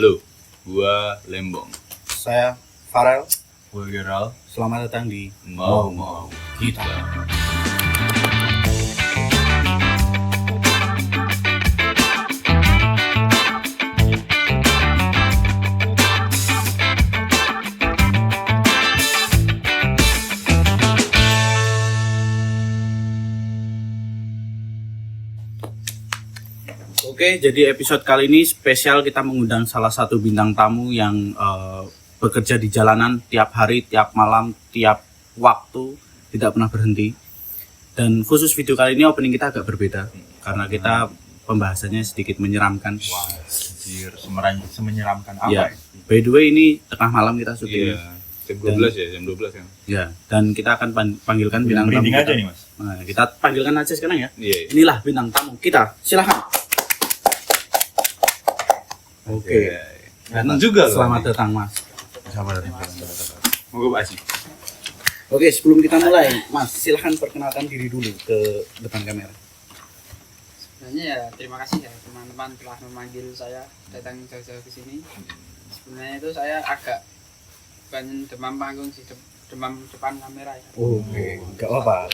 Halo, gua Lembong. Saya Farel. Gua Geral. Selamat datang di Mau kita. Oke, jadi episode kali ini spesial, kita mengundang salah satu bintang tamu yang bekerja di jalanan tiap hari, tiap malam, tiap waktu, tidak pernah berhenti. Dan khusus video kali ini opening kita agak berbeda karena kita pembahasannya sedikit menyeramkan. Wah, anjir, semenyeramkan apa Ya, ya? by the way ini tengah malam kita syuting. Iya, jam 12 ya, jam 12 kan. Ya, dan kita akan panggilkan bintang tamu. Merinding aja kita. nih, Mas. Nah, kita panggilkan aja sekarang ya. Iya. Inilah bintang tamu kita. Silahkan. Oke. Datang juga loh. Selamat datang, Mas. Selamat datang. Moga Pak Aji. Oke, sebelum kita mulai, Mas, silahkan perkenalkan diri dulu ke depan kamera. Sebenarnya ya terima kasih ya teman-teman telah memanggil saya datang jauh-jauh ke sini. Sebenarnya itu saya agak bukan demam panggung sih, demam depan kamera ya. Oke, enggak apa-apa.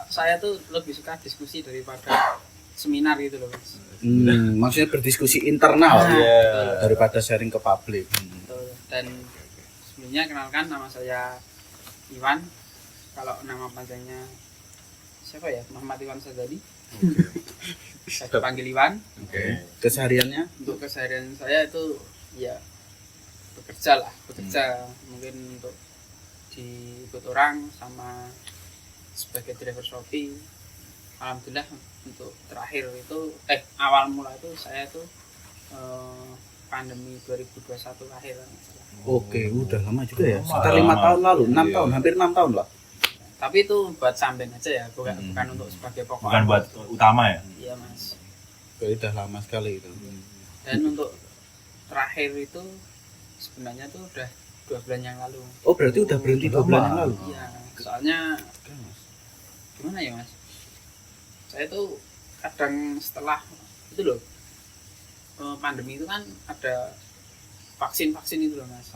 Saya tuh lebih suka diskusi daripada seminar gitu loh, Mas. Maksudnya berdiskusi internal Iya. daripada sharing ke publik. Betul. Dan sebelumnya kenalkan, nama saya Iwan. Kalau nama panjangnya siapa ya? Muhammad Iwan Sadadi. Saya dipanggil Iwan. Oke. Kesehariannya? Untuk keseharian saya itu ya bekerja, mungkin untuk diikut orang sama sebagai driver Shopee. Alhamdulillah untuk terakhir itu awal mula itu saya tuh pandemi 2021 akhir. Oke, udah lama juga ya. Lama. Sekitar 5 tahun lalu, 6 Iya. tahun, hampir 6 tahun lah. Tapi itu buat samben aja ya, bukan untuk sebagai pokok. Bukan buat utama ya? Iya, Mas. Jadi udah lama sekali itu. Dan untuk terakhir itu sebenarnya tuh udah 2 bulan yang lalu. Oh, berarti udah berhenti 2 bulan yang lalu. Iya, soalnya gimana ya, Mas? Saya tuh kadang setelah itu loh, pandemi itu kan ada vaksin itu loh, Mas.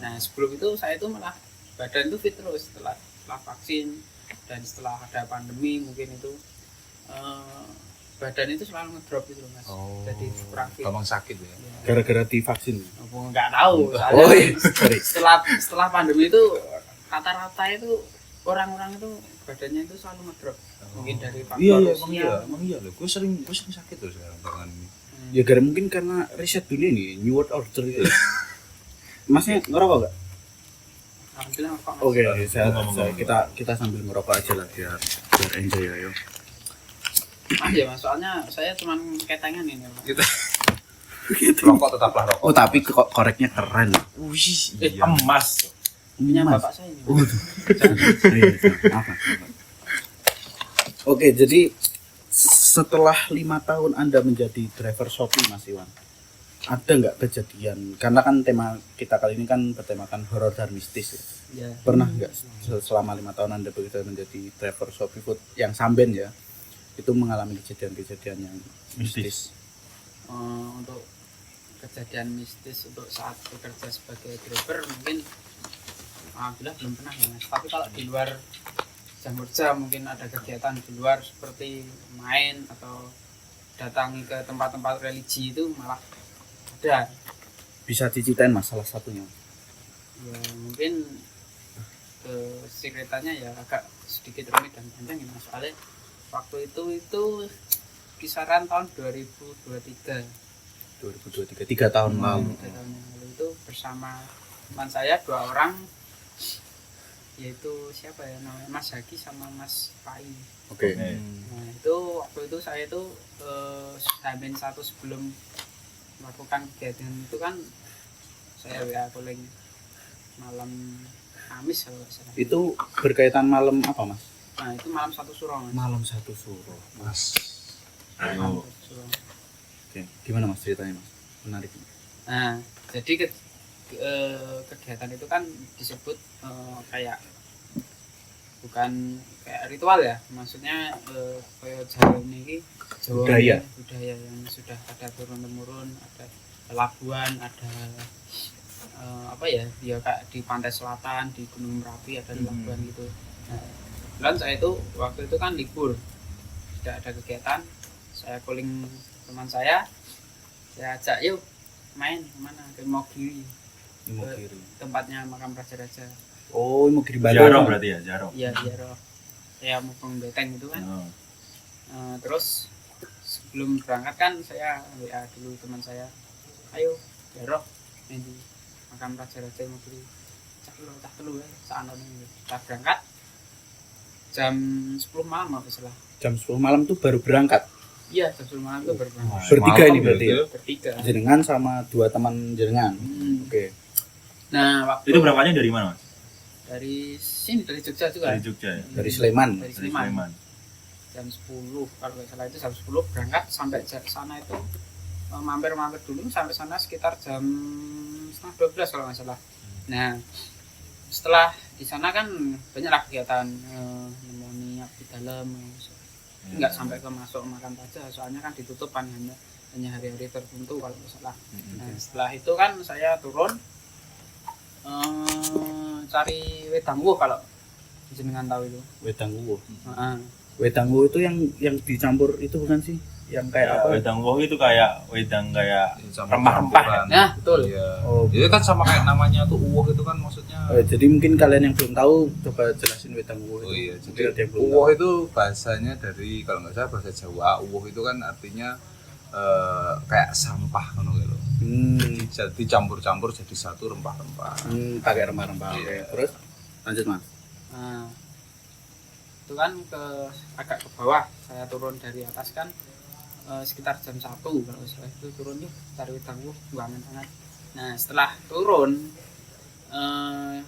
Nah, sebelum itu saya tuh malah badan tuh fit terus setelah vaksin, dan setelah ada pandemi mungkin itu badan itu selalu ngedrop gitu loh, Mas. Jadi kurang fit. Gampang sakit ya. Ya. Gara-gara divaksin. Aku nggak tahu, soalnya Oh, iya. Sorry. setelah pandemi itu rata-rata itu orang-orang itu badannya itu selalu ngedrop. Mungkin dari faktor Iya, usia. emang iya loh. Gue sering sakit tuh sekarang tangan ini. Ya mungkin karena riset dunia nih, New World Order gitu. Masnya ngerokok gak? Alhamdulillah kok. Oke, Ngomong-ngomong. kita sambil ngerokok aja lah biar enjoy ayo. Ya, Mas, soalnya saya cuma ketengan ini, Mas. Rokok tetaplah rokok. Oh, tapi koreknya keren. Wih, iya. emas. Punya Mas. bapak saya ini. Maaf. Oke, jadi setelah 5 tahun Anda menjadi driver Shopee, Mas Iwan, ada nggak kejadian? Karena kan tema kita kali ini kan bertemakan horor dan mistis ya. Ya. Pernah nggak selama 5 tahun Anda bekerja menjadi driver Shopee Food yang samben ya, itu mengalami kejadian-kejadian yang mistis? Untuk kejadian mistis untuk saat bekerja sebagai driver mungkin alhamdulillah belum pernah ya, Mas. Tapi kalau di luar jam kerja mungkin ada kegiatan di luar seperti main atau datangi ke tempat-tempat religi itu malah ada. Bisa diceritain Mas salah satunya? Ya mungkin ceritanya ya agak sedikit rumit dan panjang ya, Mas. Soalnya waktu itu kisaran tahun 2023. 2023, 3 tahun lalu. 3 tahun yang lalu itu bersama teman saya 2 orang, yaitu siapa ya namanya, Mas Haki sama Mas Pai. Oke. Nah itu waktu itu saya itu Hamin 1 sebelum melakukan kegiatan itu kan saya WA calling malam Kamis kalau nggak salah. Itu berkaitan malam apa Mas? Nah itu malam 1 Suro, Mas. Malam 1 Suro, Mas. Malam 1 Suro. Oke, gimana Mas ceritanya Mas? Menarik. Nah jadi kegiatan itu kan disebut kayak bukan kayak ritual ya, maksudnya kayak Jawa ini budaya yang sudah ada turun temurun, ada pelabuhan, ada apa ya, dia kayak di pantai selatan, di Gunung Merapi ada pelabuhan gitu. Nah, kebetulan saya itu waktu itu kan libur, tidak ada kegiatan, saya calling teman saya ajak yuk main kemana, ke Imogiri, Imogiri. tempatnya makam raja-raja. Oh, Imogiri Jaro Bandung. berarti ya, Jaro. Iya, Jaro. Saya mau beteng itu kan. Oh. Terus sebelum berangkat kan saya WA dulu teman saya, ayo Jaro ini makam raja-raja Imogiri, cak telu ya saat ini. Kita berangkat jam 10 malam apa salah. Jam 10 malam tuh baru berangkat. Iya, jam 10 malam itu baru berangkat. Bertiga ini Malam berarti ya? Bertiga. Jenengan sama 2 teman jenengan. Oke. Nah, waktu Itu berangkatnya dari mana, Mas? dari sini, dari Jogja juga. Dari Jogja ya. Dari Sleman. Dari Dari Sleman. Sleman. Jam 10 kalau nggak salah itu jam 10 berangkat sampai sana itu mampir dulu sampai sana sekitar jam setengah 12 kalau nggak salah. Nah, setelah di sana kan banyaklah kegiatan nemoni di dalam, nggak sampai ke masuk makan saja, soalnya kan ditutup kan hanya hari-hari tertentu kalau nggak salah. Nah, setelah itu kan saya turun cari wedang wuh kalau jenengan tahu itu. Wedang Wuh. Heeh. Wedang Wuh itu yang dicampur itu bukan sih? Yang kayak apa? Wedang woh itu kayak wedang kayak Rempah-rempah. Nah, betul. Iya. Oh, Itu kan sama kayak namanya tuh uwoh itu kan maksudnya. jadi mungkin kalian yang belum tahu coba jelasin Wedang Wuh itu. Oh iya, Mungkin jadi ada yang belum uwoh tahu. itu bahasanya dari kalau nggak salah bahasa Jawa. Uwoh itu kan artinya kayak sampah kan gitu. Jadi campur-campur jadi satu rempah-rempah. Pakai rempah-rempah. Oke, Iya. terus lanjut Mas. Nah, itu kan agak ke bawah, saya turun dari atas kan sekitar jam 1 kalau saya itu turun yuk cari wedang wuh, banget sangat. Nah, setelah turun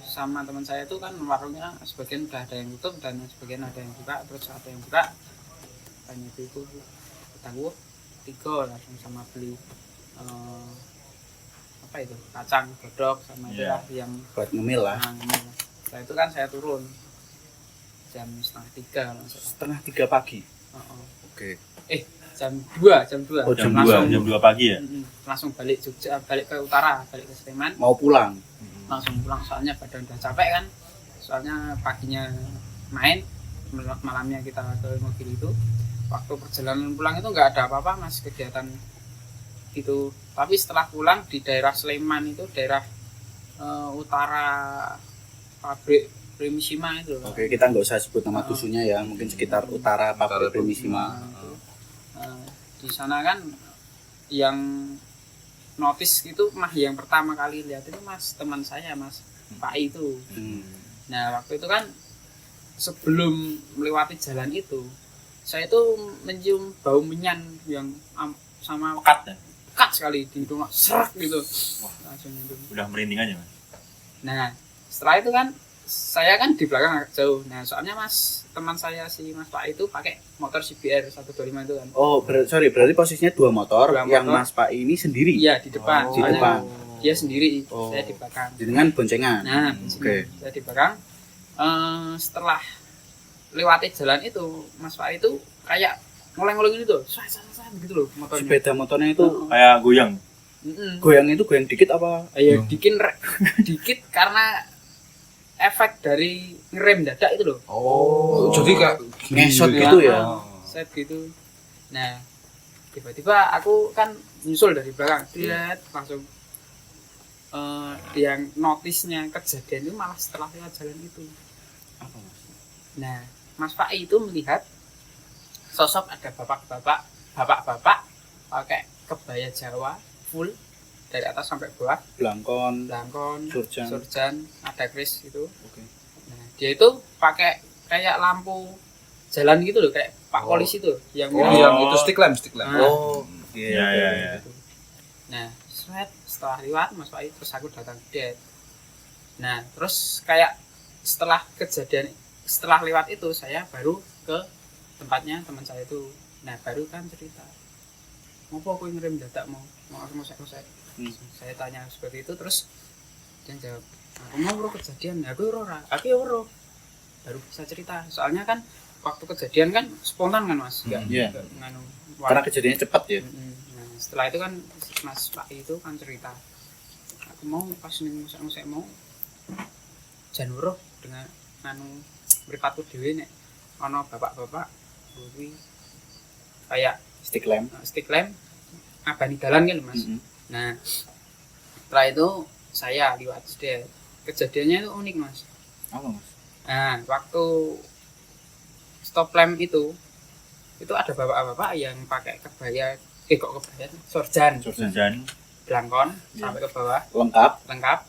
sama teman saya itu kan warungnya sebagian udah ada yang tutup dan sebagian ada yang buka, terus ada yang buka tanya itu wedang wuh 3 langsung sama beli apa itu kacang godok sama Iya. yang Buat ngemil lah. ngemil. Setelah itu kan saya turun jam setengah 3 kalau nggak salah. Setengah 3 pagi. Oke. Jam 2 Oh, jam langsung 2, jam 2 pagi ya. langsung balik Jogja, balik ke utara, balik ke Sleman, Mau pulang. langsung pulang soalnya badan udah capek kan, soalnya paginya main, malamnya kita ke mobil itu. Waktu perjalanan pulang itu nggak ada apa-apa mas, kegiatan itu. Tapi setelah pulang di daerah Sleman itu, daerah utara pabrik Primisima itu. Oke, kita nggak usah sebut nama dusunnya ya, mungkin sekitar utara pabrik Primisima. Di sana kan yang notice itu mah yang pertama kali lihat itu mas teman saya mas Pak itu. Nah waktu itu kan sebelum melewati jalan itu saya itu mencium bau menyan yang sama pekat sekali di hidung, serak gitu. Wah langsung itu. Udah merinding aja, Mas. Nah setelah itu kan saya kan di belakang agak jauh. Nah soalnya mas teman saya si mas Pak itu pakai motor CBR 125 itu kan. Oh, berarti posisinya 2 motor, Dua yang motor. Mas Pak ini sendiri. Iya di depan. Di Soalnya depan. dia sendiri, Oh. saya di belakang. Dengan boncengan. Nah, Oke. saya di belakang. Setelah lewati jalan itu, Mas Pak itu kayak ngoleng-ngoleng gitu, swat gitu loh motornya. Sepeda motornya itu Kayak goyang. goyang itu goyang dikit apa? Ayo dikit karena efek dari ngerem dadak itu loh. Oh, jadi kayak Ngesot gini gitu ya. Set gitu. Nah, tiba-tiba aku kan nyusul dari belakang, lihat langsung yang notisnya kejadian itu malah setelah lewat jalan itu. Apa, Mas? Nah, Mas Pak itu melihat sosok ada bapak-bapak pakai kebaya Jawa full dari atas sampai bawah, Blangkon. belangkon, Surjan. ada kris itu. Oke. Nah, dia itu pakai kayak lampu jalan gitu loh, kayak Pak Polisi itu yang Oh, yang itu stick lamp. Nah. Oh, Iya, iya, iya. gitu. Nah, setelah lewat Mas Pak terus aku datang ke Nah, terus kayak setelah kejadian, setelah lewat itu saya baru ke tempatnya teman saya itu. Nah, baru kan cerita. Ngopo aku ngerem dadak mau aku ngosek-ngosek. Saya tanya seperti itu terus dia jawab, aku mau ro kejadian, aku ro. Baru bisa cerita. Soalnya kan waktu kejadian kan spontan kan Mas, enggak Iya. nganu. Karena kejadiannya cepat ya. Nah, setelah itu kan Mas Pak itu kan cerita, aku mau pas ning musik mau janur dengan anu mripatku dhewe nek ana bapak-bapak kuwi kayak Stick lamp. stick lamp ngabani dalan kan Mas. Nah, setelah itu saya liwat SD. Kejadiannya itu unik Mas. Apa Mas? Nah, waktu stop lamp itu ada bapak-bapak yang pakai kebaya, sorjan, Sorjan. belangkon Ya. sampai ke bawah, Lengkap.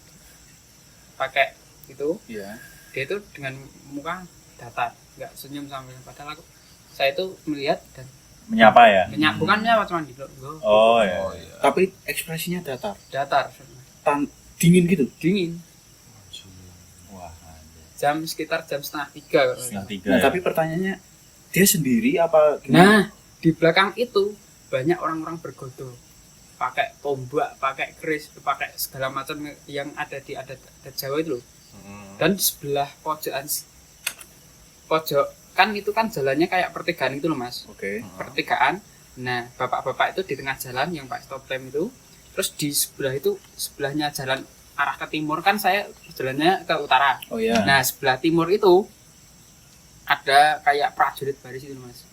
pakai itu. Iya. Dia itu dengan muka datar, nggak senyum sambil. Padahal saya itu melihat dan Menyapa ya. bukan menyapa, cuma di Oh ya. Oh iya. Tapi ekspresinya datar. dingin. Dingin gitu. Dingin. Wah. Sekitar jam 2:30. Setengah tiga. Nah, Ya. tapi pertanyaannya dia sendiri apa gimana? Nah, di belakang itu banyak orang-orang bergodo, pakai tombak, pakai keris, pakai segala macam yang ada di adat Jawa itu loh. Dan di sebelah pojok kan itu kan jalannya kayak pertigaan itu loh Mas, Oke. pertigaan. Nah, bapak-bapak itu di tengah jalan yang pakai stop lamp itu, terus di sebelah itu sebelahnya jalan arah ke timur, kan saya jalannya ke utara. Oh iya. Nah, sebelah timur itu ada kayak prajurit baris itu Mas.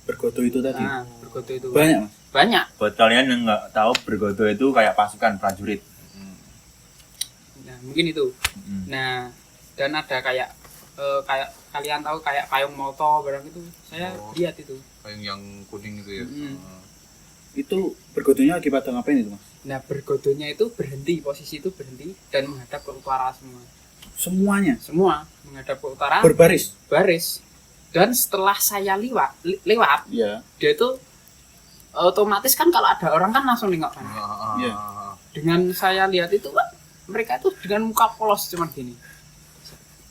Bergodo itu tadi. Nah, bergodo itu Banyak Mas. banyak. Buat kalian yang nggak tahu, bergodo itu kayak pasukan prajurit. Nah, mungkin itu. Mm. Nah, dan ada kayak kalian tahu kayak payung moto barang itu, saya Oh. lihat itu. Kayak yang kuning itu ya. Mm. Itu bergodonya akibat ngapain itu Mas? Nah, bergodonya itu berhenti, posisi itu berhenti dan menghadap ke utara semua. Semuanya Semua menghadap ke utara, berbaris. baris. Dan setelah saya lewat, Iya. dia itu otomatis kan kalau ada orang kan langsung nengok kan. Iya. Dengan saya lihat itu Pak, mereka itu dengan muka polos cuman gini.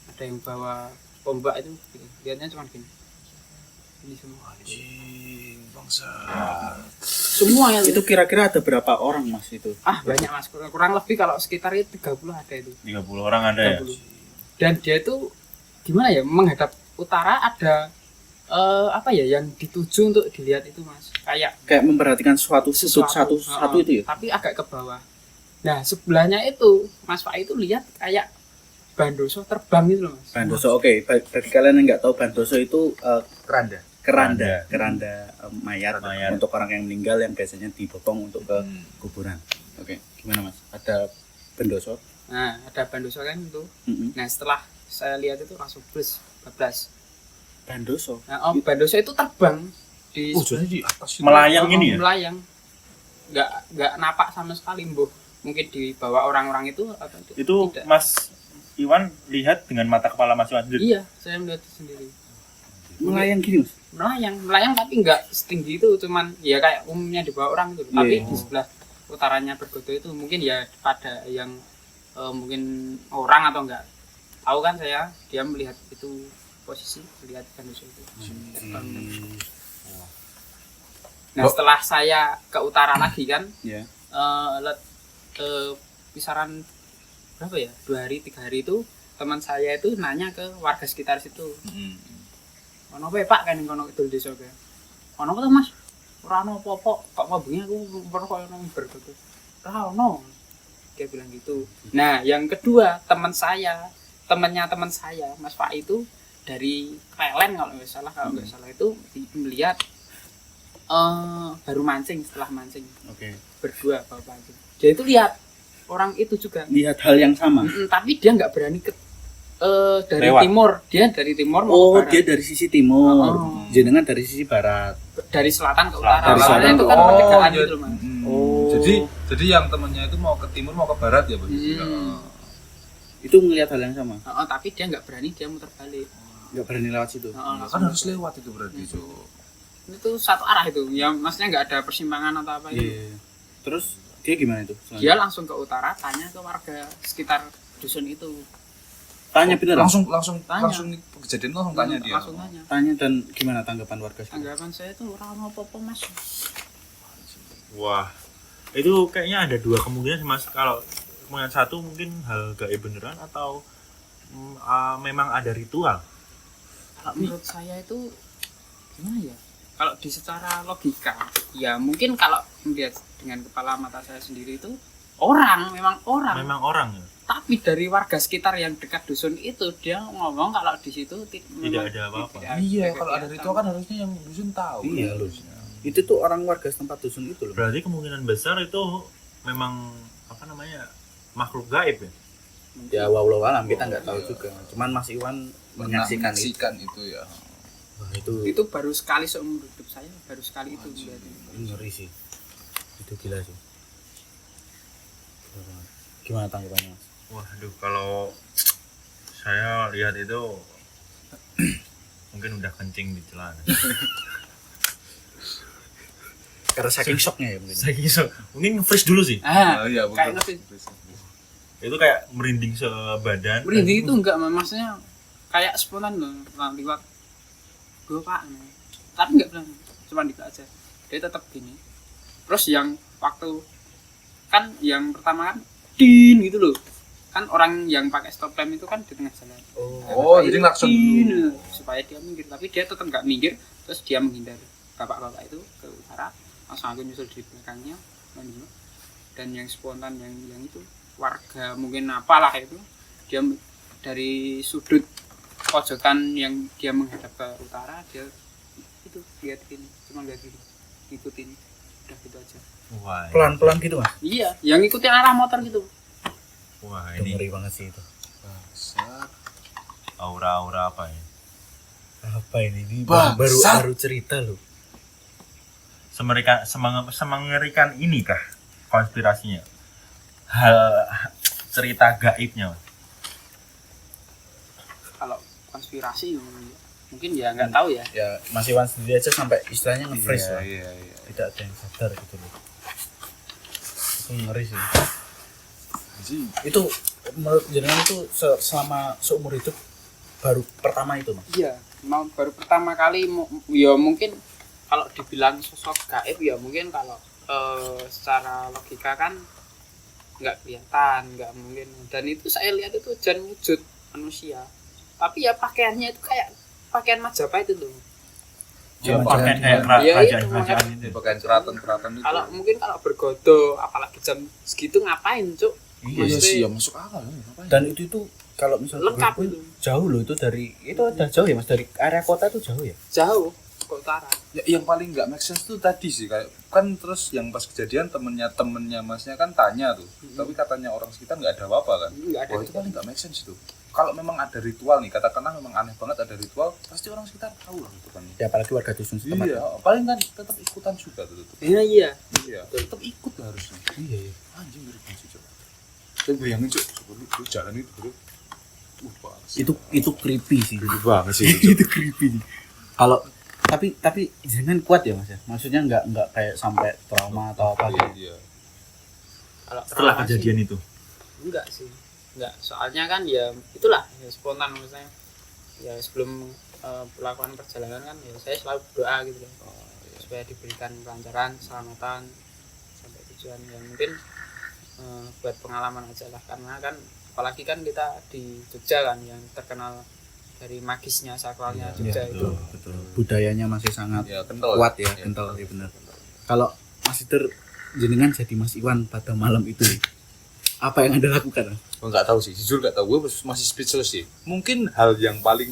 Ada yang bawa tombak itu gitu. Lihatnya cuman gini. Ini semua. Anjing bangsa. Semua ya Itu kira-kira ada berapa orang Mas itu? banyak Mas, kurang lebih kalau sekitar itu 30 ada itu. 30 orang ada ya. 30. Dan dia itu gimana ya, menghadap utara ada apa ya yang dituju untuk dilihat itu Mas, kayak Memperhatikan suatu sudut satu itu ya. tapi agak ke bawah. Nah, sebelahnya itu Mas Pak itu lihat kayak bandoso terbang gitu loh Mas. Bandoso, oke. Bagi kalian yang nggak tahu, bandoso itu Keranda. keranda mayat Mayat. untuk orang yang meninggal yang biasanya dipotong untuk ke kuburan. Oke, gimana Mas? Ada bandoso? Nah, ada bandoso kan itu. Mm-mm. Nah, setelah saya lihat itu langsung bablas. Bandoso. Nah, bandoso itu terbang di Oh, jadi di atas itu. Melayang ini ya. melayang. Nggak napak sama sekali, Mbah. Mungkin dibawa orang-orang itu atau Itu tidak. Mas Iwan lihat dengan mata kepala Mas Iwan sendiri. Iya, saya melihat sendiri. Melayang gini Mas. Melayang tapi nggak setinggi itu, cuman ya kayak umumnya dibawa orang itu. Tapi Iya. di sebelah utaranya bergodo itu mungkin ya pada yang mungkin orang atau enggak tahu kan, saya dia melihat itu posisi melihat bandoso itu. Nah, setelah saya ke utara lagi kan, Ya. kisaran berapa ya, 2 hari 3 hari itu teman saya itu nanya ke warga sekitar situ, ono apa ya Pak kan kono kidul desa ke, ono apa tuh Mas, ora ono apa-apa kok mabungi aku pernah koyo nang bergodo, ora ono, dia bilang gitu. Nah, yang kedua temannya teman saya Mas Pak itu dari Klelen kalau nggak salah itu melihat baru mancing, setelah mancing Oke. berdua bawa pancing, dia itu lihat orang itu juga. Lihat hal yang sama. Tapi dia nggak berani dari Lewat. timur, dia dari timur mau Oh, ke barat. dia dari sisi timur. Oh. Jenengan dari sisi barat. Dari selatan ke utara. Dari selatan Soalnya itu ke- kan Oh, pertigaan iya. gitu Mas. Oh. Jadi yang temennya itu mau ke timur mau ke barat ya, Bang? Itu melihat hal yang sama. Tapi dia nggak berani, dia muter balik. Nggak berani lewat situ. Kan harus lewat itu berarti, Cuk. Itu satu arah itu, ya maksudnya nggak ada persimpangan atau apa itu. Iya. Terus dia gimana itu? Dia langsung ke utara, tanya ke warga sekitar dusun itu. Tanya bener. Langsung Tanya. kejadian langsung tanya dia. Langsung tanya. Tanya dan gimana tanggapan warga sekitar? Tanggapan saya itu orang apa-apa Mas. Wah, itu kayaknya ada dua kemungkinan sih, Mas. Kalau kemungkinan satu mungkin hal gaib beneran atau memang ada ritual. Kalau menurut saya itu gimana ya? kalau di secara logika ya mungkin kalau melihat dengan kepala mata saya sendiri itu memang orang. Memang orang ya. Tapi dari warga sekitar yang dekat dusun itu dia ngomong kalau di situ Tidak ada apa-apa. Iya, kalau ada ritual kan harusnya yang dusun tahu. Iya, harusnya. Itu tuh orang warga setempat dusun itu loh. Berarti kemungkinan besar itu memang apa namanya makhluk gaib ya. Ya wallahu alam kita nggak tahu juga. Cuman Mas Iwan Pernah menyaksikan itu ya. Wah, itu baru sekali seumur hidup saya baru sekali itu ngeri sih. Itu gila sih. Gimana tanggapannya, Mas? Waduh, kalau saya lihat itu mungkin udah kencing di celana. Karena saking shocknya ya mungkin. Saya kira mungkin nge-freeze dulu sih. Iya, kayak ngerti Itu kayak merinding sebadan. merinding itu enggak maksudnya kayak spontan loh lewat gue pak tapi enggak bilang cuma dikit aja dia tetap gini terus yang waktu kan yang pertama kan din gitu loh kan orang yang pakai stop lamp itu kan di tengah jalan Oh, jadi langsung din, supaya dia minggir tapi dia tetap nggak minggir terus dia menghindar bapak-bapak itu ke utara langsung aku nyusul di belakangnya dan yang spontan yang itu warga mungkin apalah itu dia dari sudut pojokan yang dia menghadap ke utara dia itu lihat ini cuma lihat gini ngikutin udah gitu aja. Wah, Pelan-pelan gitu, Mas. Iya yang ngikutin arah motor gitu. Wah, Itu ini ngeri banget sih itu. Bangsat. aura-aura apa ya? Apa ini? Ini Bangsat. baru cerita loh. Semengerikan ini kah konspirasinya? Hal cerita gaibnya. Kalau konspirasi mungkin ya nggak tahu ya. Ya Mas Iwan sendiri aja sampai istilahnya nge-freeze lah. Iya. Tidak ada yang sadar gitu loh. Itu ngeri sih. Jadi Itu menurut jenengan itu selama seumur hidup baru pertama itu, Mas. Iya mau baru pertama kali ya mungkin kalau dibilang sosok gaib ya mungkin kalau secara logika kan nggak kelihatan nggak mungkin dan itu saya lihat itu jan wujud manusia tapi ya pakaiannya itu kayak pakaian Majapahit itu Ya, Pakaian kayak Iya, kerajaan-kerajaan itu. pakaian keratan itu. kalau mungkin kalau bergodo apalagi jam segitu ngapain cuk Iya Maksudnya- sih, ya masuk akal. Ngapain? Dan itu kalau misalnya Lengkap pun itu. jauh loh itu dari itu udah jauh ya Mas dari area kota itu jauh ya. jauh ke utara Ya, yang paling nggak make sense tuh tadi sih kayak kan terus yang pas kejadian temennya masnya kan tanya tuh, tapi katanya orang sekitar nggak ada apa-apa kan. nggak ada Wah itu paling nggak make sense tuh. Kalau memang ada ritual nih, katakanlah memang aneh banget ada ritual, pasti orang sekitar tahu lah gitu kan. Ya apalagi warga dusun setempat. Iya, paling kan tetap ikutan juga tuh. iya Iya, tetap ikut lah harusnya. Iya, iya. Anjing ngeri banget sih coba. Tapi bayangin cok, lu jalan itu bro. Bangsat. Itu creepy sih. Ngeri banget sih Itu creepy. Kalau tapi jangan kuat ya Mas ya. Maksudnya nggak kayak sampai trauma atau apa gitu. Iya. kalau Setelah trauma sih, kejadian itu. enggak sih enggak soalnya kan ya itulah ya spontan maksudnya ya sebelum melakukan perjalanan kan ya saya selalu berdoa gitu loh supaya diberikan kelancaran keselamatan sampai tujuan ya mungkin buat pengalaman aja lah karena kan apalagi kan kita di Jogja kan yang terkenal dari magisnya sakralnya Jogja itu Betul. Budayanya masih sangat Ya, kental. kuat ya, Ya, kental ya benar. Kalau Mas Iter jenengan jadi Mas Iwan pada malam itu apa yang Anda lakukan? Gue nggak tahu sih, jujur nggak tahu. Gue masih speechless sih. Mungkin hal yang paling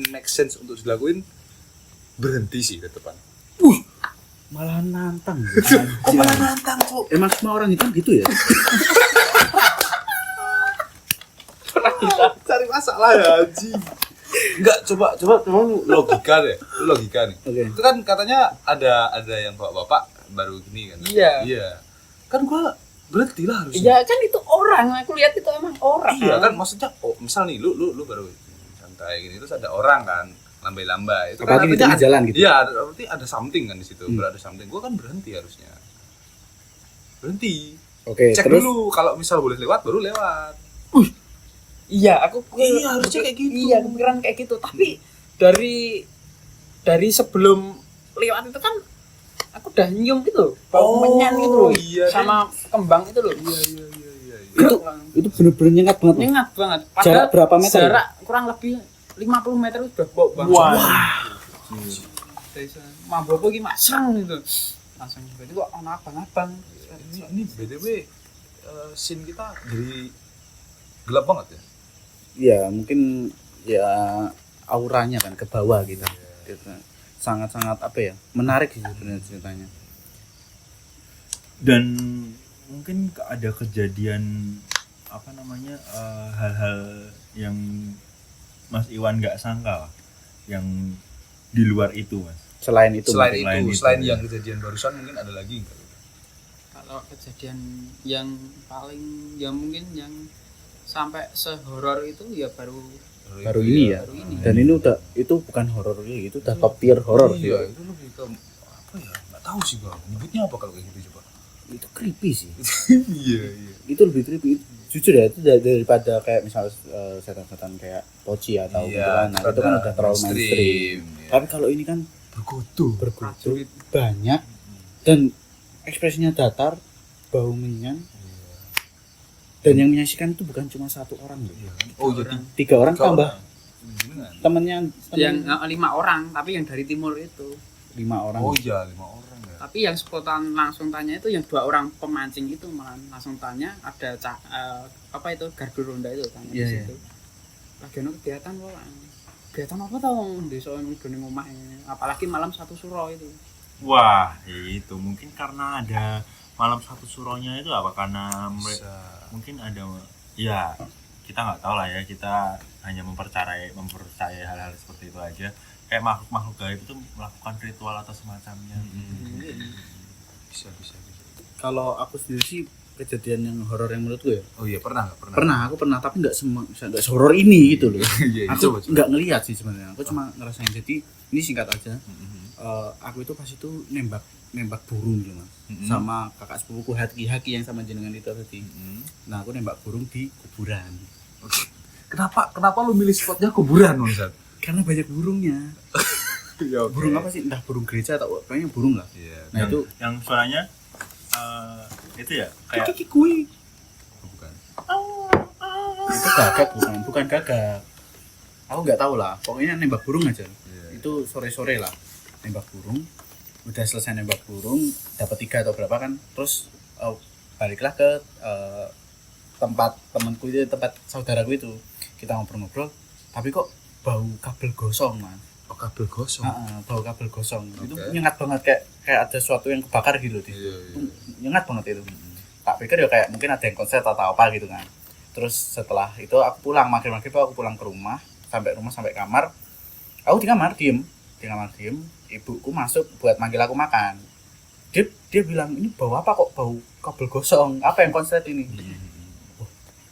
make sense untuk dilakuin berhenti sih ke depan. Malah nantang. Kok malah nantang kok? Emang semua orang itu gitu ya? Cari masalah ya Haji. Enggak, coba lu logika deh. Lu logika nih. Oke. Itu kan katanya ada yang bapak baru gini kan. Iya. Kan gua berhenti lah harusnya. iya kan itu orang aku lihat itu emang orang Iya kan maksudnya misal nih lu baru santai gini terus ada orang kan lambai-lambai itu kan Apalagi di artinya tengah jalan gitu. Iya, berarti ada something kan di situ. Berarti ada something. Gua kan berhenti harusnya. Berhenti. Oke, Cek terus dulu kalau misal boleh lewat baru lewat. iya aku Iya, harusnya kayak gitu. iya kepikiran kayak gitu tapi dari sebelum lewat itu kan aku udah nyium gitu bau menyan gitu loh iya, sama kembang itu loh Iya. itu bener-bener nyengat banget. Mas. nyengat banget Jarak berapa meter? jarak kurang lebih 50 meter itu udah bau banget Wah. dari sana mabuk apa gimana serang gitu langsung berarti kok ono abang-abang Ini BTW scene kita jadi gelap banget ya. Ya mungkin ya auranya kan ke bawah gitu. Gitu. Sangat-sangat apa ya? Menarik sih sebenarnya ceritanya. Dan mungkin ada kejadian apa namanya hal-hal yang Mas Iwan nggak sangka lah, yang di luar itu Mas. Selain itu Selain yang kejadian barusan mungkin ada lagi nggak? kalau kejadian yang paling yang mungkin yang sampai sehoror itu ya baru baru ini ya. baru ini Dan ini itu bukan horor lagi, itu udah top tier horor sih. Iya, itu lebih ke apa ya? Nggak tahu sih gua. Nyebutnya apa kalau kayak gitu coba? Itu creepy sih. Iya. Itu lebih creepy. Jujur ya, itu daripada kayak misal setan-setan kayak Poci atau gitu kan. Nah, itu kan udah terlalu mainstream. Ya. Tapi kalau ini kan Berkutu. banyak dan ekspresinya datar, bau menyan, dan yang menyaksikan itu bukan cuma satu orang loh. Iya kan? Oh jadi 3 orang tambah Jenengan. temennya yang 5 orang tapi yang dari timur itu 5 orang. Oh iya 5 orang ya. tapi yang spontan langsung tanya itu yang 2 orang pemancing itu malah langsung tanya ada apa itu gardu ronda itu tanya Iya, di situ lagi ono kegiatan apa tau di soal ngene omah apalagi malam 1 suro itu Wah, itu mungkin karena ada malam 1 suronya itu apa karena mungkin ada ya kita nggak tahu lah ya, kita hanya mempercayai hal-hal seperti itu aja, kayak makhluk gaib itu melakukan ritual atau semacamnya. Bisa. Kalau aku sendiri sih kejadian yang horor yang menurutku ya. Oh iya pernah. Aku pernah tapi nggak horor ini gitu loh. Iya, Aku nggak ngelihat sih sebenarnya. Aku cuma ngerasain. Jadi ini singkat aja. Aku itu pas itu nembak burung gitu Mas. Sama kakak sepupuku Haki yang sama jenengan itu tadi. Nah, aku nembak burung di kuburan. Kenapa lu milih spotnya kuburan, Ustaz? Karena banyak burungnya. Ya, Burung apa sih? Entah burung gereja atau kayaknya burung lah. Iya. Nah, itu Yang suaranya itu ya kayak kui. Bukan. Itu gagak bukan gagak. Aku nggak tahu lah. Pokoknya nembak burung aja. Iya. Itu sore-sore lah nembak burung. Udah selesai nembak burung, dapat 3 atau berapa kan, terus baliklah ke tempat temanku itu, tempat saudaraku itu. Kita ngobrol-ngobrol, tapi kok bau kabel gosong Mas. Oh, kabel gosong. Bau kabel gosong. Itu Oke. nyengat banget kayak ada sesuatu yang kebakar gitu di situ. Iya. Itu nyengat banget itu. Tak pikir ya kayak mungkin ada yang konser atau apa gitu kan. Terus setelah itu aku pulang maghrib aku pulang ke rumah, sampai kamar. Aku di kamar diem. Ibuku masuk buat manggil aku makan. Dia bilang, "Ini bau apa kok bau kabel gosong? Apa yang konslet ini?"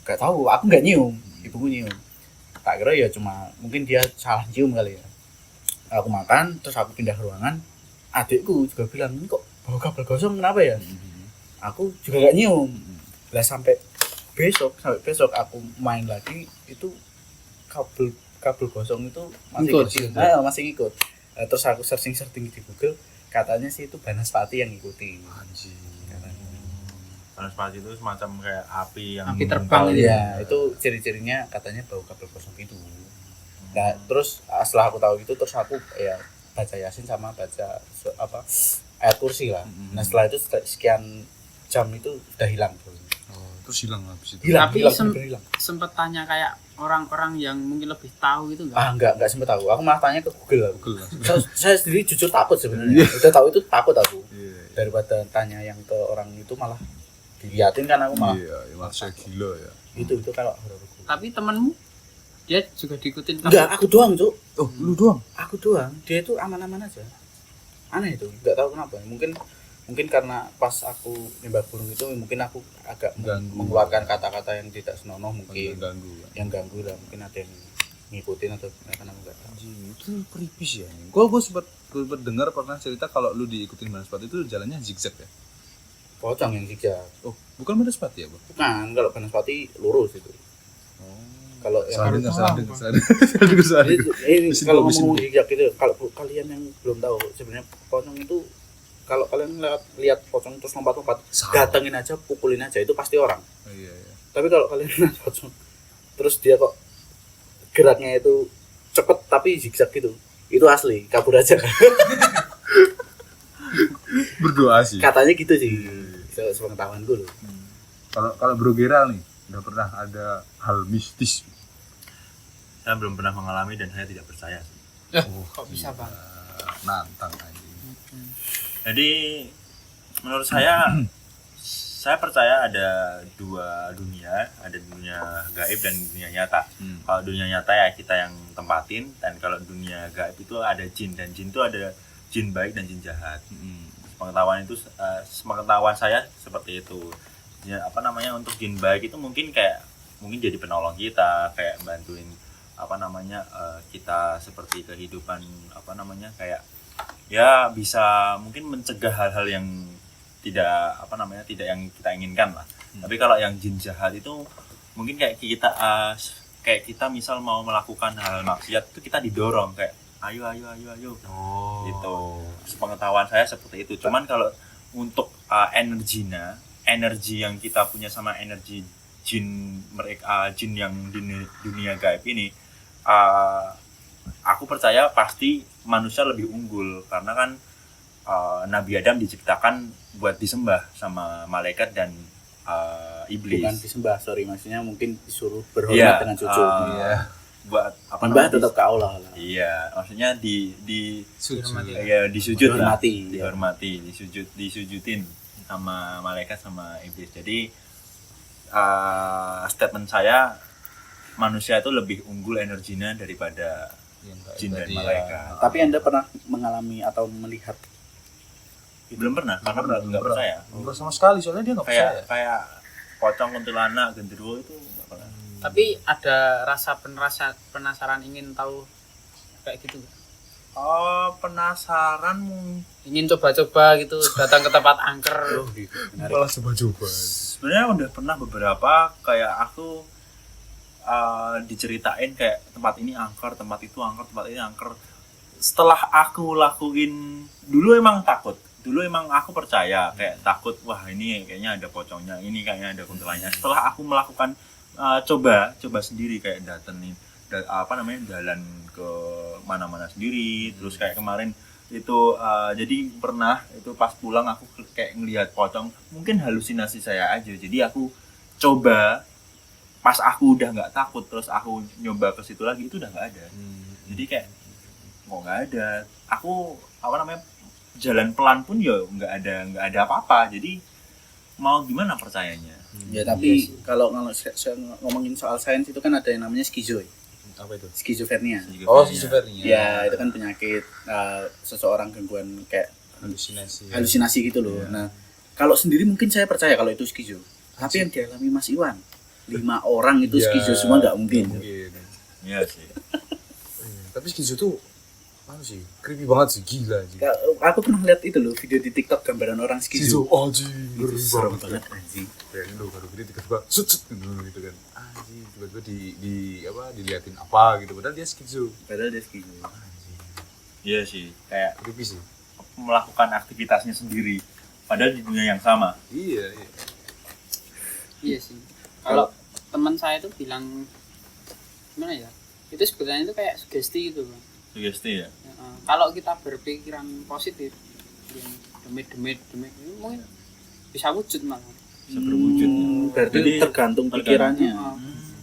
Gak tahu, aku nggak nyium. Ibuku nyium. Tak kira ya cuma mungkin dia salah nyium kali ya. Aku makan, terus aku pindah ruangan. Adikku juga bilang, "Ini kok bau kabel gosong kenapa ya?" Aku juga gak nyium. Lah sampai besok aku main lagi itu kabel gosong itu masih Ngikut, kecil. gitu. Masih ngikut. Terus aku searching di Google, katanya sih itu Banaspati yang ngikuti. Anjing. Banaspati itu semacam kayak api yang Api terbang menggumpal. gitu. Iya, itu ciri-cirinya katanya bau kabel gosong itu. Nah, terus setelah aku tahu gitu, terus aku ya baca Yasin sama baca ayat kursi lah. Nah, setelah itu sekian jam itu udah hilang. Oh, terus hilang habis itu. Hilang, Tapi bener-bener hilang. sempet tanya kayak orang-orang yang mungkin lebih tahu gitu enggak? Enggak sempet tahu. Aku malah tanya ke Google. Google langsung. Saya sendiri jujur takut sebenarnya. Udah tahu itu takut aku. Iya. Daripada tanya yang ke orang itu malah diliatin kan aku malah. Iya, maksudnya gila ya. Itu kalau hororku. Tapi temenmu dia juga diikutin Enggak, aku doang, Cuk. Oh, lu doang. Aku doang. Dia itu aman-aman aja. Aneh itu, enggak tahu kenapa. Mungkin karena pas aku nembak burung itu mungkin aku agak Ganggu. mengeluarkan kata-kata yang tidak senonoh mungkin. Ganggu kan. Yang ganggu lah, mungkin ada yang ngikutin atau gimana aku enggak tahu. Anjing, itu creepy sih ya. Gua sempat dengar pernah cerita kalau lu diikutin Banaspati itu jalannya zigzag ya. Pocong yang zigzag. Oh, bukan Banaspati ya, Bang? Bukan, kalau Banaspati lurus itu. Oh. Kalau yang Salah dengar. ini Mesin kalau gua, mesin ngomong gua. zigzag itu, kalau kalian yang belum tahu sebenarnya pocong itu kalau kalian lihat pocong terus lompat-lompat, Salah. datengin aja, pukulin aja itu pasti orang. Oh, iya. Tapi kalau kalian lihat pocong terus dia kok geraknya itu cepet tapi zigzag gitu, Itu asli, kabur aja. Berdoa sih. Katanya gitu sih. Sepengetahuan gue loh. Kalau Bro Geral nih, udah pernah ada hal mistis? Saya belum pernah mengalami dan saya tidak percaya sih. Kok bisa bang? Nantang aja. Jadi menurut saya percaya ada dua dunia, ada dunia gaib dan dunia nyata. Kalau dunia nyata ya kita yang tempatin, dan kalau dunia gaib itu ada jin, dan jin itu ada jin baik dan jin jahat. Sepengetahuan saya seperti itu. Ya, untuk jin baik itu mungkin jadi penolong kita, kayak bantuin kita seperti kehidupan ya bisa mungkin mencegah hal-hal yang tidak yang kita inginkan lah. Tapi kalau yang jin jahat itu mungkin kayak kita misal mau melakukan hal maksiat itu kita didorong kayak ayo gitu. Sepengetahuan saya seperti itu. Cuman kalau untuk energi yang kita punya sama energi jin yang di dunia gaib ini, aku percaya pasti manusia lebih unggul karena kan Nabi Adam diciptakan buat disembah sama malaikat dan iblis. Bukan disembah, maksudnya mungkin disuruh berhormat dengan sujud. Buat Mbah tetap ke Allah lah. Iya, maksudnya dihormati, disujudin sama malaikat sama iblis. Jadi statement saya, manusia itu lebih unggul energinya daripada jin dan malaikat. Tapi Anda pernah mengalami atau melihat? Belum pernah, karena nggak percaya. Belum sama sekali, soalnya dia nggak percaya. Kayak pocong, kuntilanak, genderuwo itu nggak pernah. Tapi ada rasa penasaran ingin tahu kayak gitu? Oh, penasaran Ingin coba-coba gitu, datang ke tempat angker. Malah coba-coba. Sebenarnya udah pernah beberapa, kayak aku diceritain kayak tempat ini angker, tempat itu angker, tempat ini angker. Setelah aku lakuin, dulu emang aku percaya, kayak takut, wah ini kayaknya ada pocongnya, ini kayaknya ada kuntilanaknya. Setelah aku melakukan coba sendiri, kayak jalan ke mana-mana sendiri, terus kayak kemarin itu jadi pernah itu pas pulang aku kayak ngelihat pocong, mungkin halusinasi saya aja. Jadi aku coba, pas aku udah nggak takut, terus aku nyoba ke situ lagi, itu udah nggak ada. Jadi kayak kok nggak ada, aku jalan pelan pun ya nggak ada apa-apa. Jadi mau gimana percayanya? Ya tapi kalau ngomongin soal sains itu kan ada yang namanya skizo. Apa itu? Skizofrenia. Oh, skizofrenia. Ya, itu kan penyakit seseorang gangguan kayak halusinasi gitu loh. Yeah. Nah, kalau sendiri mungkin saya percaya kalau itu skizo. Tapi yang dialami Mas Iwan, 5 orang itu skizo semua nggak mungkin. Iya sih. Tapi skizo tuh sih creepy banget sih, gila sih. Aku pernah lihat itu loh, video di TikTok gambaran orang skizo. Anjir, serem banget anjing. Kayak itu baru gede tiba-tiba sut gitu kan. Anjir, tiba-tiba diliatin apa gitu, padahal dia skizo. Iya sih, kayak creepy sih. Melakukan aktivitasnya sendiri padahal di dunia yang sama. Iya sih. Kalau teman saya tuh bilang gimana ya, itu sebetulnya itu kayak sugesti gitu Bang. Sugesti ya. Kalau kita berpikiran positif, demit mungkin bisa wujud malah. Bisa berwujud. Berarti jadi, tergantung pikirannya.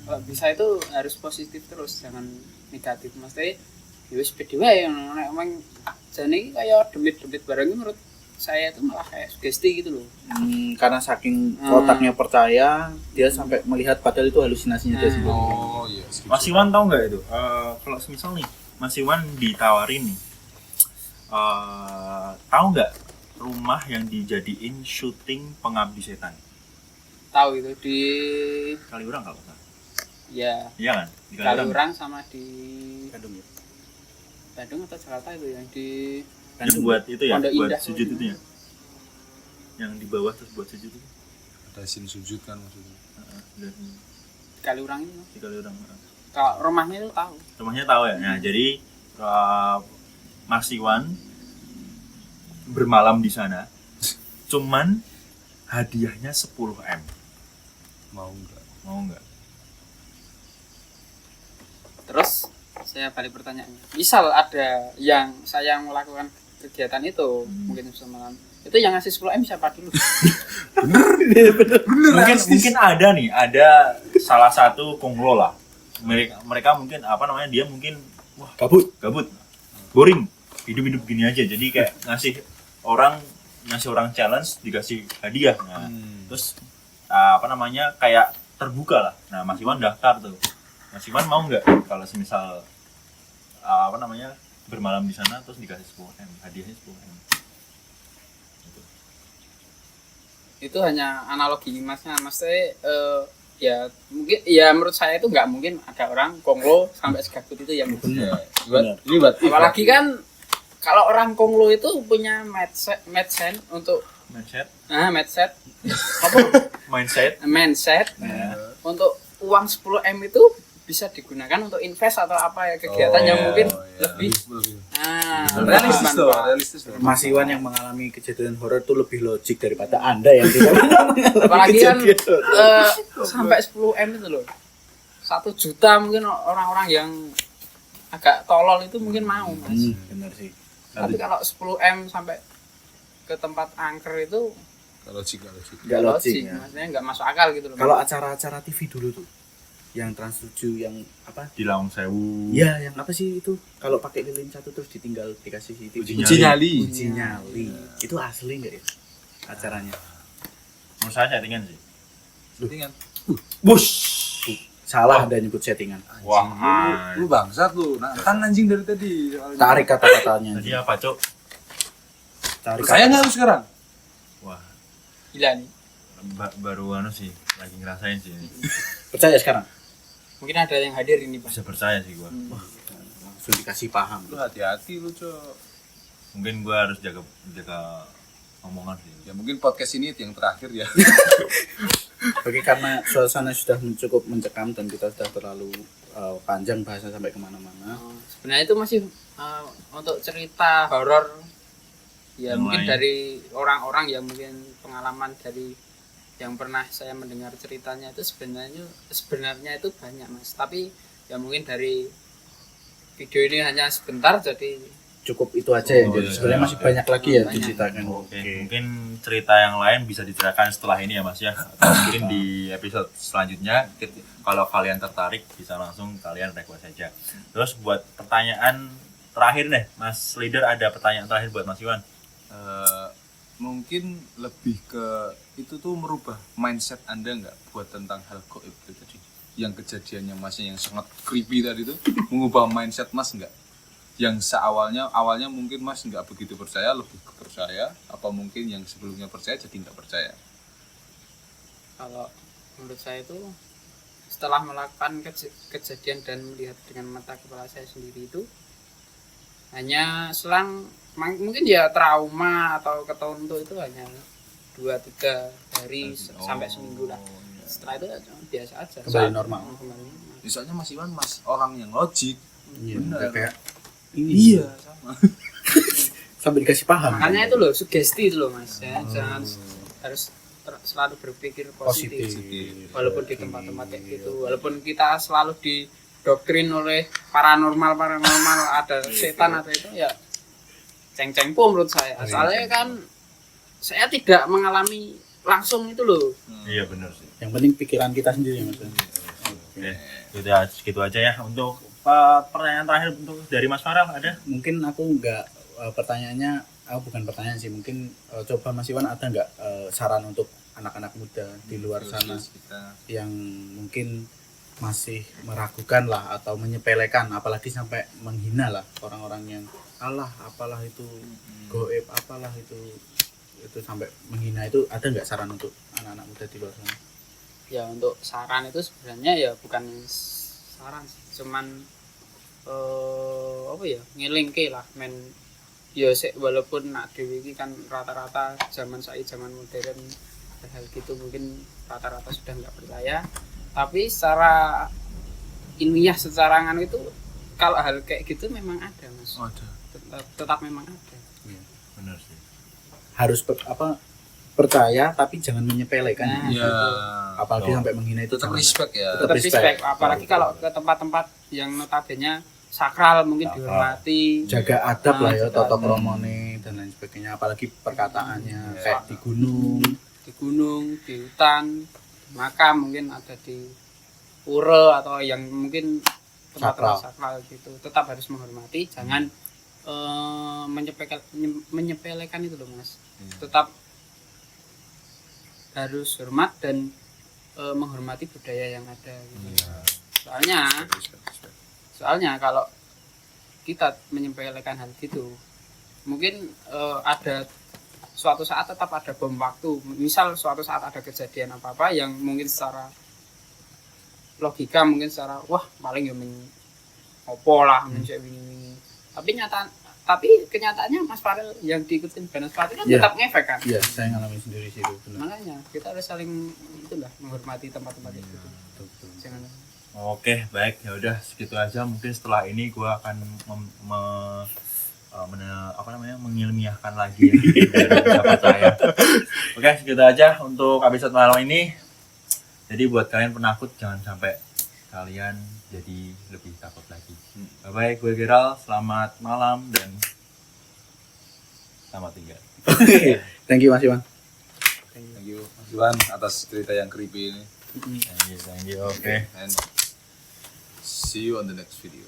Kalau bisa itu harus positif terus, jangan negatif. Maksudnya ya wis pede wae emang jane kayak demit barang menurut saya itu malah kayak sugesti gitu loh. Karena saking otaknya percaya, dia sampai melihat padahal itu halusinasinya dia sendiri. Oh iya. Mas Iwan tahu nggak itu? Kalau misal nih Mas Iwan ditawarin nih, tahu nggak rumah yang dijadiin syuting Pengabdi Setan? Tahu itu di Kaliurang kalau nggak? Ya. Iya kan? Di Kaliurang sama di Bandung ya? Bandung atau Jakarta itu yang di Bandung. Yang buat itu ya, Pondok buat Indah sujud itu ya? Yang di bawah terus buat sujud itu? Ada scene sujud kan maksudnya? Di Kaliurang itu. Di Kaliurang. Kalau rumahnya itu tahu. Rumahnya tahu ya. Nah, jadi Mas Iwan bermalam di sana. Cuman hadiahnya 10M. Mau enggak? Terus saya balik pertanyaannya. Misal ada yang saya melakukan kegiatan itu, mungkin semalam, itu yang ngasih 10M siapa dulu? Mungkin ada salah satu konglo lah. Mereka mungkin dia mungkin gabut, boring, hidup gini aja. Jadi kayak ngasih orang challenge, dikasih hadiah. Nah, terus kayak terbuka lah. Nah, Mas Iwan daftar tuh. Mas Iwan mau nggak kalau semisal bermalam di sana terus dikasih 10M, hadiahnya 10M. Itu hanya analogi masnya, maksudnya ya mungkin ya menurut saya itu nggak mungkin ada orang konglo sampai segabut itu ya. Benar. Apalagi kan kalau orang konglo itu punya mindset untuk mindset Nah, untuk uang 10M itu bisa digunakan untuk invest atau apa ya, kegiatan yang mungkin lebih realistis. Mas Iwan yang mengalami kejadian horor itu lebih logik daripada Anda yang tidak mengalami apalagi kan kejadian. sampai 10M itu loh, 1 juta mungkin orang-orang yang agak tolol itu mungkin mau Mas. Benar sih. Tapi kalau 10M sampai ke tempat angker itu Logik. Nggak logik ya. maksudnya nggak masuk akal gitu loh. Kalau acara-acara TV dulu tuh yang Trans 7 yang apa? di Lawang Sewu. Ya, yang apa sih itu? Kalau pakai lilin satu terus ditinggal dikasih TV. Uji nyali. Uji nyali. Itu asli enggak ya acaranya? Menurut saya settingan sih. Settingan. Bush. Salah Anda nyebut settingan. Wah, Lu bangsat lu. Nah, kan anjing dari tadi. Tarik kata-katanya. tadi apa, Cok? Tarik Saya nggak harus sekarang. Wah, Gila nih, baru sih lagi ngerasain sih. Percaya sekarang? mungkin ada yang hadir ini Pak. Bisa percaya sih gua. Langsung dikasih paham. Lu hati-hati lu, Cok. Mungkin gua harus jaga omongan sih. Ya mungkin podcast ini yang terakhir ya. Oke, karena suasana sudah cukup mencekam dan kita sudah terlalu panjang bahasa sampai kemana-mana. Sebenarnya itu masih untuk cerita horor ya, Yang mungkin lain. dari orang-orang yang mungkin pengalaman dari yang pernah saya mendengar ceritanya itu sebenarnya itu banyak Mas, tapi ya mungkin dari video ini hanya sebentar jadi Cukup itu aja ya. Oh, Jadi iya, sebenarnya iya, masih iya. banyak lagi ya Banyak. diceritakan. Oke, mungkin cerita yang lain bisa diceritakan setelah ini ya Mas ya. Atau mungkin di episode selanjutnya kalau kalian tertarik bisa langsung kalian request saja. Terus buat pertanyaan terakhir nih, Mas Leader, ada pertanyaan terakhir buat Mas Iwan. Mungkin lebih ke itu tuh merubah mindset Anda nggak buat tentang hal gaib itu tadi, yang kejadiannya Masnya yang sangat creepy tadi itu mengubah mindset Mas nggak, yang awalnya mungkin Mas nggak begitu percaya, lebih ke percaya, apa mungkin yang sebelumnya percaya jadi nggak percaya? kalau menurut saya itu setelah melakukan kejadian dan melihat dengan mata kepala saya sendiri itu hanya selang mungkin ya trauma atau ketonto itu hanya 2-3 hari sampai seminggu lah. Setelah itu biasa aja. Kembali normal. Kembali. Misalnya Mas Iwan orang yang logik. Iya, Benar. kayak ini. Iya, sama. Sampai dikasih paham. Makanya itu loh sugesti itu loh Mas ya. Jangan harus selalu berpikir positif. Walaupun di tempat-tempat kayak gitu, walaupun kita selalu didoktrin oleh paranormal ada setan atau itu ya ceng-ceng po menurut saya. Soalnya kan saya tidak mengalami langsung itu loh. Iya benar sih. Yang penting pikiran kita sendiri Mas. Oke, gitu aja ya untuk pertanyaan terakhir untuk dari Mas Farel ada? Mungkin aku nggak pertanyaannya, bukan pertanyaan sih, mungkin coba Mas Iwan ada nggak saran untuk anak-anak muda di luar sana yang mungkin masih meragukan lah atau menyepelekan, apalagi sampai menghina lah orang-orang yang apalah itu goib, apalah itu sampai menghina, itu ada nggak saran untuk anak-anak muda di luar sana? Ya untuk saran itu sebenarnya ya bukan saran, cuman apa ya, ngelingke lah men ya walaupun nak dewi ini kan rata-rata zaman modern hal gitu mungkin rata-rata sudah nggak percaya, tapi secara ilmiah secara nganu itu kalau hal kayak gitu memang ada Mas. Tetap memang ada. Benar sih. Harus percaya tapi jangan menyepelekan. Nah, Ya, Apalagi sampai menghina itu tetap jangan. respect ya. Tetap respect, apalagi kalau ke tempat-tempat yang notabene sakral mungkin Sakral. dihormati. Jaga adab lah ya, Jaga tata adab. kromone dan lain sebagainya, apalagi perkataannya Iya. kayak di gunung. Di gunung, di hutan, di makam mungkin ada di pura atau yang mungkin tempat-tempat sakral gitu. Tetap harus menghormati, jangan menyepelekan itu loh Mas. Tetap harus hormat dan menghormati budaya yang ada gitu. Soalnya kalau kita menyepelekan hal gitu, mungkin ada suatu saat tetap ada bom waktu. Misal suatu saat ada kejadian apa-apa yang mungkin secara logika mungkin secara wah paling ya opo lah ini. Tapi kenyataannya Mas Farel yang diikutin Banaspati kan Iya. tetap ngefek kan. Iya, saya ngalamin sendiri sih itu benar. Makanya kita harus saling itulah menghormati tempat-tempat itu. Jangan Oke, baik, ya udah segitu aja. Mungkin setelah ini gua akan mengilmiahkan lagi ya, biar bisa percaya. Oke, segitu aja untuk episode malam ini. Jadi buat kalian penakut jangan sampai kalian jadi lebih takut lagi. Bye bye, gue Geral, selamat malam dan selamat tinggal. Thank you Mas Iwan. Thank you Mas Iwan atas cerita yang creepy ini. Thank you, oke. And see you on the next video.